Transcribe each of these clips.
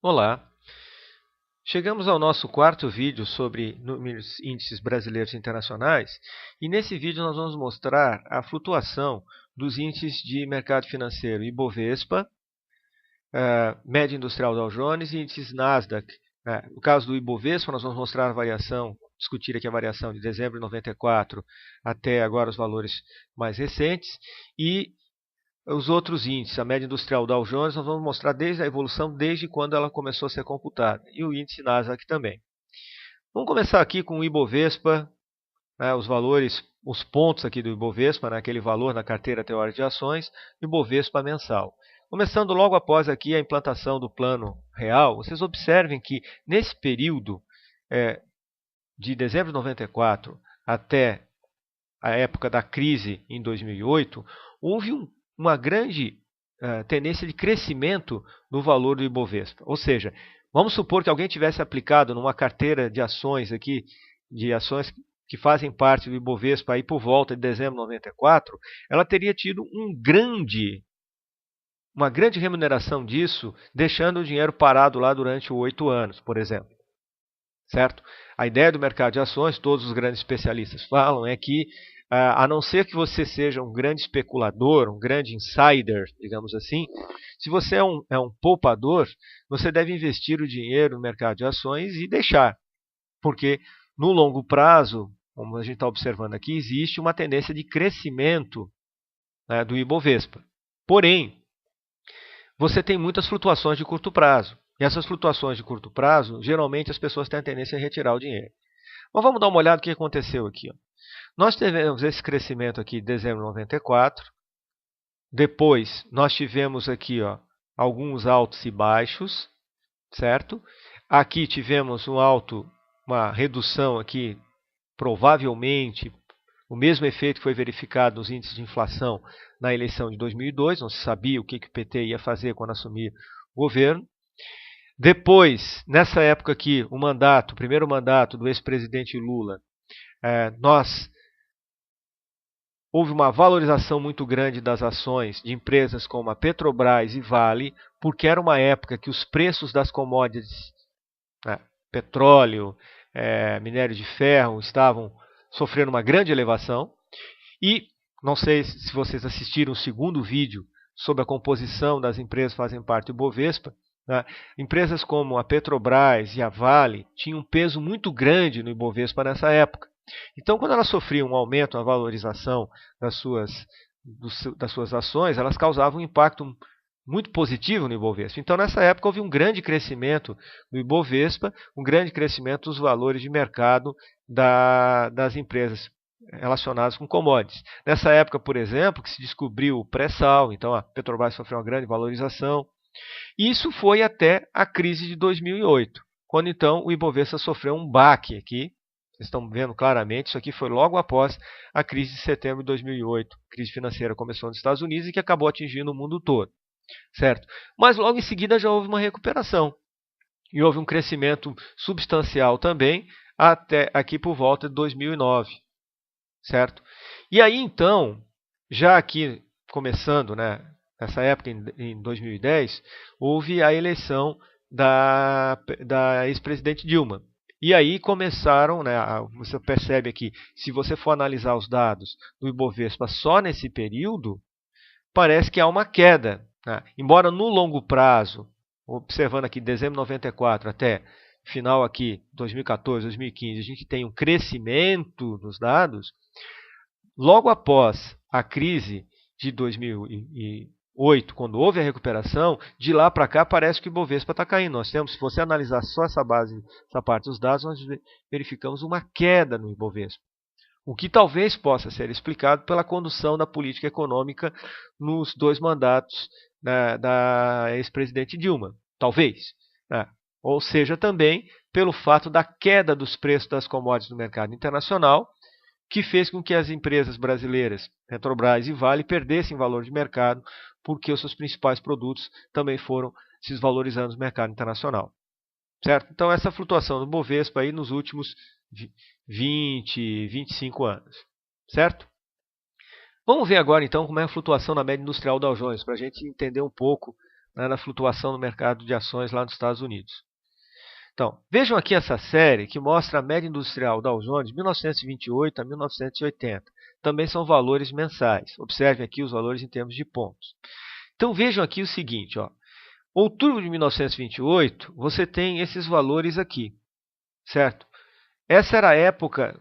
Olá! Chegamos ao nosso quarto vídeo sobre números índices brasileiros e internacionais e nesse vídeo nós vamos mostrar a flutuação dos índices de mercado financeiro Ibovespa, média industrial Dow Jones e índices Nasdaq. No caso do Ibovespa, nós vamos mostrar a variação, discutir aqui a variação de dezembro de 94 até agora os valores mais recentes e os outros índices, a média industrial Dow Jones, nós vamos mostrar desde a evolução, desde quando ela começou a ser computada. E o índice Nasdaq também. Vamos começar aqui com o Ibovespa, os valores, os pontos aqui do Ibovespa, aquele valor na carteira teórica de ações, Ibovespa mensal. Começando logo após aqui a implantação do Plano Real, vocês observem que nesse período de dezembro de 94 até a época da crise em 2008, houve uma grande tendência de crescimento no valor do Ibovespa. Ou seja, vamos supor que alguém tivesse aplicado numa carteira de ações aqui, de ações que fazem parte do Ibovespa aí por volta de dezembro de 94, ela teria tido uma grande remuneração disso, deixando o dinheiro parado lá durante 8 anos, por exemplo. Certo? A ideia do mercado de ações, todos os grandes especialistas falam, é que a não ser que você seja um grande especulador, um grande insider, digamos assim, se você é um poupador, você deve investir o dinheiro no mercado de ações e deixar. Porque no longo prazo, como a gente está observando aqui, existe uma tendência de crescimento do Ibovespa. Porém, você tem muitas flutuações de curto prazo. E essas flutuações de curto prazo, geralmente as pessoas têm a tendência a retirar o dinheiro. Mas vamos dar uma olhada no que aconteceu aqui. Nós tivemos esse crescimento aqui em dezembro de 94. Depois, nós tivemos aqui alguns altos e baixos, certo? Aqui tivemos uma redução aqui, provavelmente, o mesmo efeito que foi verificado nos índices de inflação na eleição de 2002. Não se sabia o que o PT ia fazer quando assumir o governo. Depois, nessa época aqui, o primeiro mandato do ex-presidente Lula, houve uma valorização muito grande das ações de empresas como a Petrobras e Vale, porque era uma época que os preços das commodities, petróleo, minério de ferro, estavam sofrendo uma grande elevação. E não sei se vocês assistiram o segundo vídeo sobre a composição das empresas que fazem parte do Ibovespa. Empresas como a Petrobras e a Vale tinham um peso muito grande no Ibovespa nessa época. Então, quando elas sofriam um aumento, uma valorização das suas ações, elas causavam um impacto muito positivo no Ibovespa. Então, nessa época, houve um grande crescimento do Ibovespa, um grande crescimento dos valores de mercado das empresas relacionadas com commodities. Nessa época, por exemplo, que se descobriu o pré-sal, então a Petrobras sofreu uma grande valorização. Isso foi até a crise de 2008, quando então o Ibovespa sofreu um baque aqui. Vocês estão vendo claramente, isso aqui foi logo após a crise de setembro de 2008. A crise financeira começou nos Estados Unidos e que acabou atingindo o mundo todo. Certo? Mas logo em seguida já houve uma recuperação. E houve um crescimento substancial também, até aqui por volta de 2009. Certo? E aí então, já aqui começando, nessa época, em 2010, houve a eleição da ex-presidente Dilma. E aí começaram, você percebe aqui, se você for analisar os dados do Ibovespa só nesse período, parece que há uma queda. Embora no longo prazo, observando aqui dezembro de 94 até final aqui 2014, 2015, a gente tem um crescimento dos dados. Logo após a crise de 2008, quando houve a recuperação, de lá para cá parece que o Ibovespa está caindo. Nós temos, se você analisar só essa parte dos dados, nós verificamos uma queda no Ibovespa. O que talvez possa ser explicado pela condução da política econômica nos 2 mandatos da ex-presidente Dilma. Talvez. Ou seja, também pelo fato da queda dos preços das commodities no mercado internacional, que fez com que as empresas brasileiras, Petrobras e Vale, perdessem valor de mercado, porque os seus principais produtos também foram se desvalorizando no mercado internacional. Certo? Então, essa flutuação do Bovespa aí nos últimos 20, 25 anos. Certo? Vamos ver agora, então, como é a flutuação na média industrial Dow Jones, para a gente entender um pouco né, na flutuação no mercado de ações lá nos Estados Unidos. Então, vejam aqui essa série que mostra a média industrial Dow Jones de 1928 a 1980. Também são valores mensais. Observem aqui os valores em termos de pontos. Então, vejam aqui o seguinte, ó. Outubro de 1928, você tem esses valores aqui, certo? Essa era a época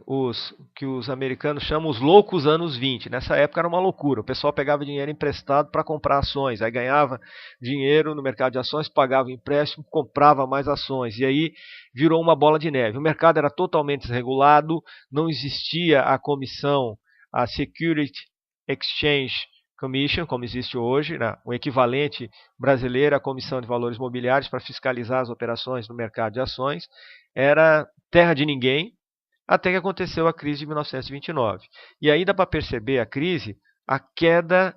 que os americanos chamam os loucos anos 20. Nessa época era uma loucura. O pessoal pegava dinheiro emprestado para comprar ações. Aí ganhava dinheiro no mercado de ações, pagava empréstimo, comprava mais ações. E aí virou uma bola de neve. O mercado era totalmente desregulado, não existia a comissão, a Security Exchange Commission, como existe hoje, né? O equivalente brasileiro à Comissão de Valores Mobiliários para fiscalizar as operações no mercado de ações. Era terra de ninguém, até que aconteceu a crise de 1929. E aí dá para perceber a crise, a queda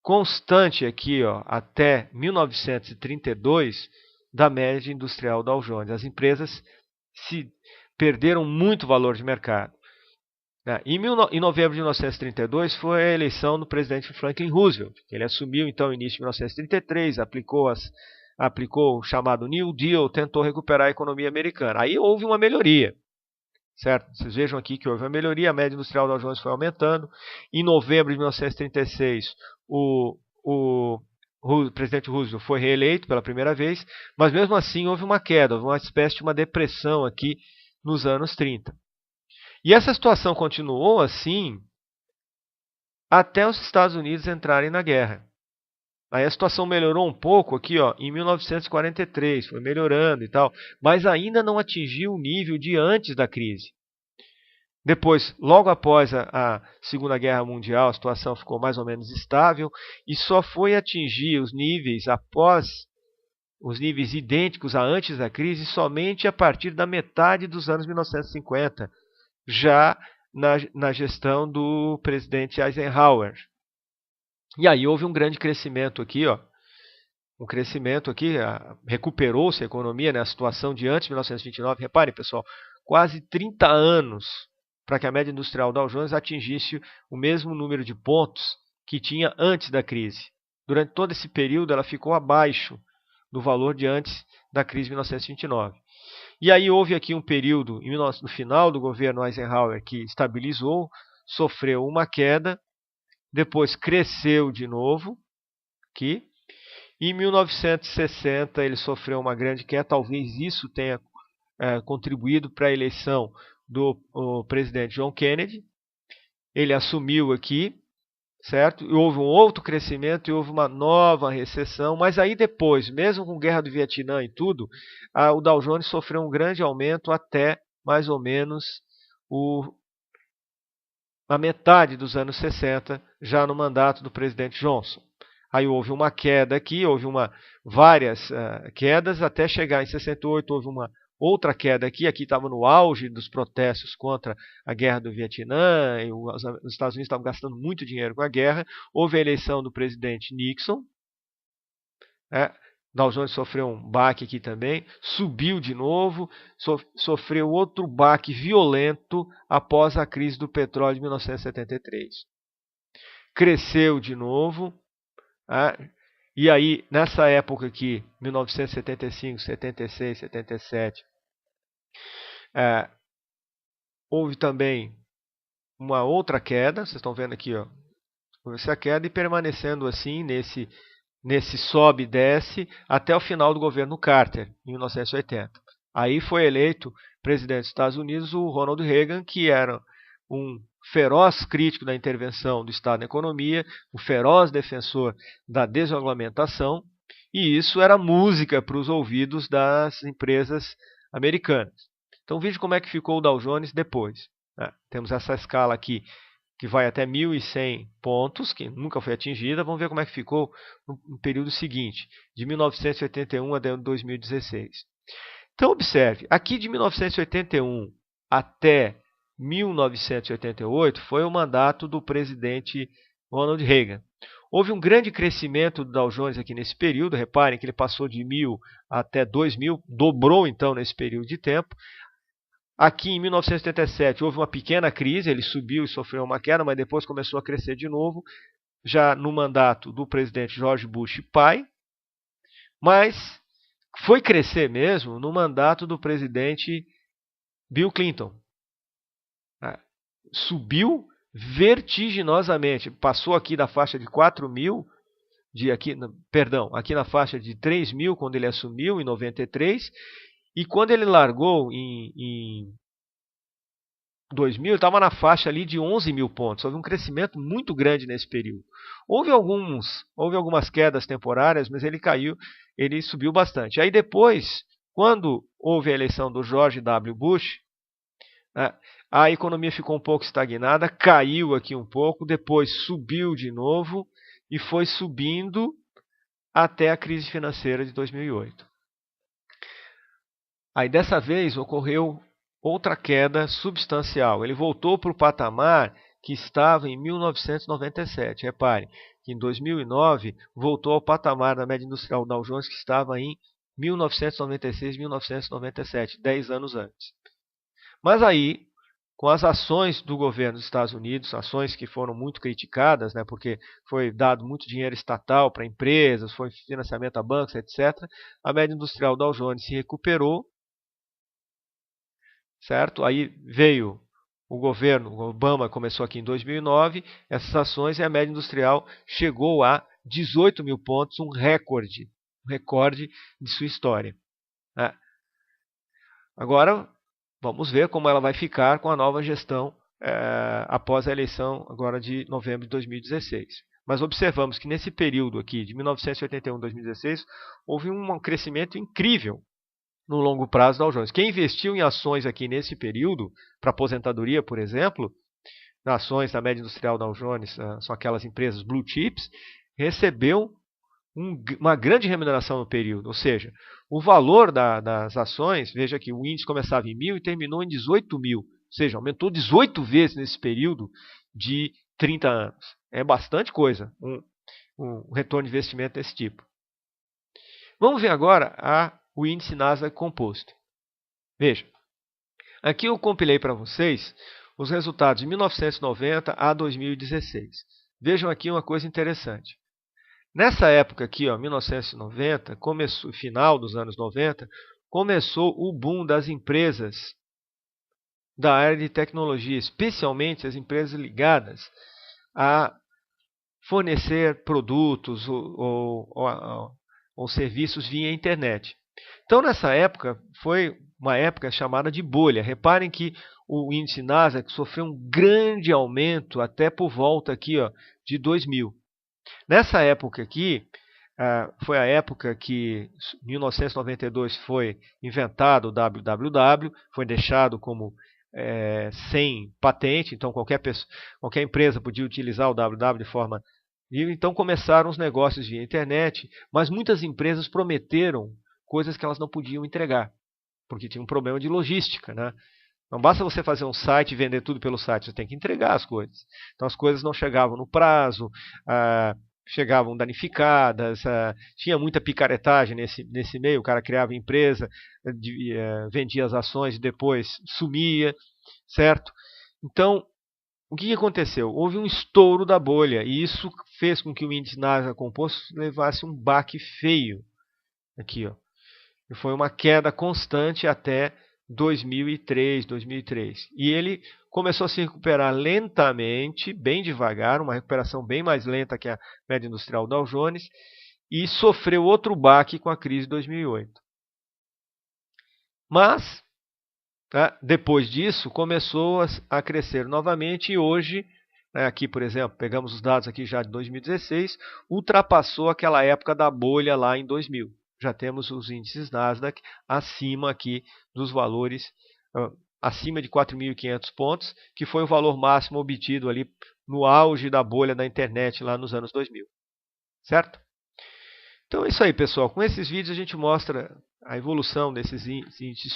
constante aqui, ó, até 1932, da média industrial Dow Jones. As empresas perderam muito valor de mercado. Em novembro de 1932 foi a eleição do presidente Franklin Roosevelt. Ele assumiu então no início de 1933, aplicou o chamado New Deal, tentou recuperar a economia americana. Aí houve uma melhoria, certo? Vocês vejam aqui que houve uma melhoria, a média industrial Dow Jones foi aumentando. Em novembro de 1936, o presidente Roosevelt foi reeleito pela primeira vez, mas mesmo assim houve uma queda, houve uma espécie de uma depressão aqui nos anos 30. E essa situação continuou assim até os Estados Unidos entrarem na guerra. Aí a situação melhorou um pouco aqui, ó, em 1943, foi melhorando e tal, mas ainda não atingiu o nível de antes da crise. Depois, logo após a Segunda Guerra Mundial, a situação ficou mais ou menos estável e só foi atingir os níveis idênticos a antes da crise somente a partir da metade dos anos 1950. Já na gestão do presidente Eisenhower. E aí houve um grande crescimento aqui, ó. Um crescimento aqui, recuperou-se a economia, né, a situação de antes de 1929. Reparem, pessoal, quase 30 anos para que a média industrial Dow Jones atingisse o mesmo número de pontos que tinha antes da crise. Durante todo esse período, ela ficou abaixo do valor de antes da crise de 1929. E aí houve aqui um período, no final do governo Eisenhower, que estabilizou, sofreu uma queda, depois cresceu de novo, aqui. Em 1960 ele sofreu uma grande queda, talvez isso tenha contribuído para a eleição do presidente John Kennedy. Ele assumiu aqui, certo? E houve um outro crescimento e houve uma nova recessão, mas aí depois, mesmo com a guerra do Vietnã e tudo, o Dow Jones sofreu um grande aumento até mais ou menos a metade dos anos 60, já no mandato do presidente Johnson. Aí houve uma queda aqui, houve várias quedas, até chegar em 68 houve uma outra queda aqui estava no auge dos protestos contra a guerra do Vietnã, e os Estados Unidos estavam gastando muito dinheiro com a guerra. Houve a eleição do presidente Nixon. Dow Jones sofreu um baque aqui também, subiu de novo, sofreu outro baque violento após a crise do petróleo de 1973. Cresceu de novo. E aí, nessa época aqui, 1975, 76, 77, houve também uma outra queda. Vocês estão vendo aqui, ó, houve essa queda e permanecendo assim nesse sobe e desce até o final do governo Carter, em 1980. Aí foi eleito presidente dos Estados Unidos o Ronald Reagan, que era um feroz crítico da intervenção do Estado na economia, um feroz defensor da desregulamentação, e isso era música para os ouvidos das empresas americanas. Então veja como é que ficou o Dow Jones depois. Temos essa escala aqui que vai até 1.100 pontos, que nunca foi atingida. Vamos ver como é que ficou no período seguinte, de 1981 até 2016. Então observe, aqui de 1981 até 1988 foi o mandato do presidente Ronald Reagan. Houve um grande crescimento do Dow Jones aqui nesse período. Reparem que ele passou de 1.000 até 2.000, dobrou então nesse período de tempo. Aqui em 1977 houve uma pequena crise, ele subiu e sofreu uma queda, mas depois começou a crescer de novo. já no mandato do presidente George Bush pai, mas foi crescer mesmo no mandato do presidente Bill Clinton. Subiu vertiginosamente, passou aqui da faixa de 4.000, aqui na faixa de 3.000 quando ele assumiu em 93, e quando ele largou em 2000, estava na faixa ali de 11.000 pontos. Houve um crescimento muito grande nesse período. Houve algumas quedas temporárias, mas ele subiu bastante. Aí depois, quando houve a eleição do George W. Bush, a economia ficou um pouco estagnada, caiu aqui um pouco, depois subiu de novo e foi subindo até a crise financeira de 2008. Aí dessa vez ocorreu outra queda substancial. Ele voltou para o patamar que estava em 1997. Repare que em 2009 voltou ao patamar da média industrial Dow Jones que estava em 1996, 1997, 10 anos antes. Mas aí, com as ações do governo dos Estados Unidos, ações que foram muito criticadas, porque foi dado muito dinheiro estatal para empresas, foi financiamento a bancos, etc., a média industrial Dow Jones se recuperou, certo? Aí veio o governo, o Obama começou aqui em 2009, essas ações e a média industrial chegou a 18.000 pontos, um recorde de sua história. Agora, vamos ver como ela vai ficar com a nova gestão após a eleição agora de novembro de 2016. Mas observamos que nesse período aqui, de 1981 a 2016, houve um crescimento incrível no longo prazo da Dow Jones. Quem investiu em ações aqui nesse período, para aposentadoria, por exemplo, ações da média industrial Dow Jones, são aquelas empresas blue chips, recebeu uma grande remuneração no período, ou seja, o valor das ações, veja que o índice começava em 1.000 e terminou em 18.000, ou seja, aumentou 18 vezes nesse período de 30 anos. É bastante coisa, um retorno de investimento desse tipo. Vamos ver agora o índice Nasdaq Composto. Veja, aqui eu compilei para vocês os resultados de 1990 a 2016. Vejam aqui uma coisa interessante. Nessa época aqui, 1990, final dos anos 90, começou o boom das empresas da área de tecnologia, especialmente as empresas ligadas a fornecer produtos ou serviços via internet. Então, nessa época, foi uma época chamada de bolha. Reparem que o índice Nasdaq sofreu um grande aumento até por volta aqui, de 2000. Nessa época aqui, foi a época que, em 1992, foi inventado o www, foi deixado como sem patente, então qualquer empresa podia utilizar o www de forma livre. Então começaram os negócios via internet, mas muitas empresas prometeram coisas que elas não podiam entregar, porque tinha um problema de logística, Não basta você fazer um site e vender tudo pelo site, você tem que entregar as coisas. Então as coisas não chegavam no prazo, chegavam danificadas, tinha muita picaretagem nesse meio, o cara criava empresa, vendia as ações e depois sumia, certo? Então, o que aconteceu? Houve um estouro da bolha e isso fez com que o índice Nasdaq Composto levasse um baque feio. Aqui, E foi uma queda constante até 2003. E ele começou a se recuperar lentamente, bem devagar, uma recuperação bem mais lenta que a média industrial Dow Jones, e sofreu outro baque com a crise de 2008. Mas, depois disso, começou a crescer novamente e hoje, aqui, por exemplo, pegamos os dados aqui já de 2016, ultrapassou aquela época da bolha lá em 2000. Já temos os índices Nasdaq acima aqui dos valores, acima de 4.500 pontos, que foi o valor máximo obtido ali no auge da bolha da internet lá nos anos 2000. Certo? Então é isso aí, pessoal. Com esses vídeos a gente mostra a evolução desses índices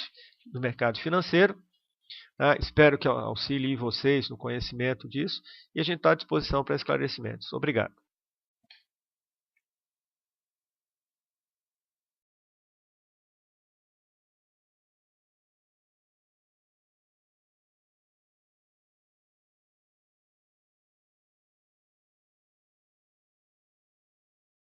do mercado financeiro. Espero que auxilie vocês no conhecimento disso e a gente está à disposição para esclarecimentos. Obrigado.